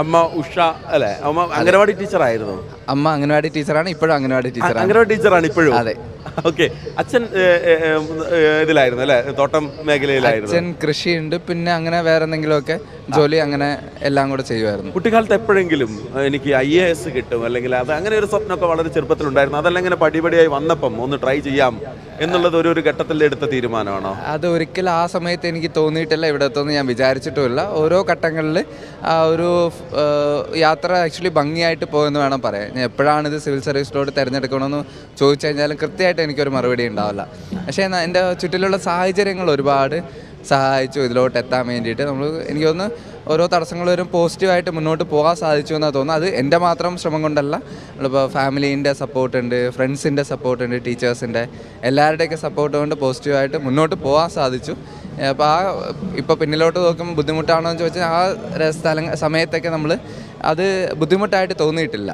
അമ്മ ഉഷ അല്ലേ? അമ്മ അംഗനവാടി ടീച്ചറായിരുന്നു. അമ്മ അംഗനവാടി ടീച്ചറാണ്, ഇപ്പോഴും അംഗനവാടി ടീച്ചറാണ്. അംഗനവാടി ടീച്ചറാണ് ഇപ്പോഴും? അതെ. ഓക്കെ. അച്ഛൻ ഇതിലായിരുന്നു അല്ലേ? തോട്ടം മേഖലയിലായിരുന്നു. അച്ഛൻ കൃഷിയുണ്ട്, പിന്നെ അങ്ങനെ വേറെ എന്തെങ്കിലുമൊക്കെ ജോലി അങ്ങനെ എല്ലാം കൂടെ ചെയ്യുമായിരുന്നു. കുട്ടിക്കാലത്ത് എപ്പോഴെങ്കിലും എനിക്ക് IAS കിട്ടും അല്ലെങ്കിൽ അത് അങ്ങനെ ഒരു സ്വപ്നമൊക്കെ വളരെ ചെറുപ്പത്തിലുണ്ടായിരുന്നു? അതല്ല ഇങ്ങനെ പടിപടിയായി വന്നപ്പം ഒന്ന് ട്രൈ ചെയ്യാം എന്നുള്ളത് ഒരു ഘട്ടത്തിൽ എടുത്ത തീരുമാനമാണോ? അത് ഒരിക്കലും ആ സമയത്ത് എനിക്ക് തോന്നിയിട്ടില്ല, ഇവിടെ എത്തുമെന്ന് ഞാൻ വിചാരിച്ചിട്ടുമില്ല. ഓരോ ഘട്ടങ്ങളിൽ ആ ഒരു യാത്ര ആക്ച്വലി ഭംഗിയായിട്ട് പോകുമെന്ന് വേണം പറയാൻ. ഞാൻ എപ്പോഴാണ് ഇത് സിവിൽ സർവീസിലോട്ട് തിരഞ്ഞെടുക്കണമെന്ന് ചോദിച്ചു കഴിഞ്ഞാലും കൃത്യമായിട്ട് എനിക്കൊരു മറുപടി ഉണ്ടാവില്ല. പക്ഷേ എൻ്റെ ചുറ്റിലുള്ള സാഹചര്യങ്ങൾ ഒരുപാട് സഹായിച്ചു ഇതിലോട്ട് എത്താൻ വേണ്ടിയിട്ട്. എനിക്ക് തോന്നുന്നു ഓരോ തടസ്സങ്ങൾ വരും പോസിറ്റീവായിട്ട് മുന്നോട്ട് പോകാൻ സാധിച്ചു എന്നാണ് തോന്നുന്നത്. അത് എൻ്റെ മാത്രം ശ്രമം കൊണ്ടല്ല, നമ്മളിപ്പോൾ ഫാമിലീൻ്റെ സപ്പോർട്ടുണ്ട്, ഫ്രണ്ട്സിൻ്റെ സപ്പോർട്ടുണ്ട്, ടീച്ചേഴ്സിൻ്റെ എല്ലാവരുടെയൊക്കെ സപ്പോർട്ട് കൊണ്ട് പോസിറ്റീവായിട്ട് മുന്നോട്ട് പോകാൻ സാധിച്ചു. അപ്പോൾ ഇപ്പോൾ പിന്നിലോട്ട് നോക്കുമ്പോൾ ബുദ്ധിമുട്ടാണോ എന്ന് ചോദിച്ചാൽ സമയത്തൊക്കെ നമ്മൾ അത് ബുദ്ധിമുട്ടായിട്ട് തോന്നിയിട്ടില്ല.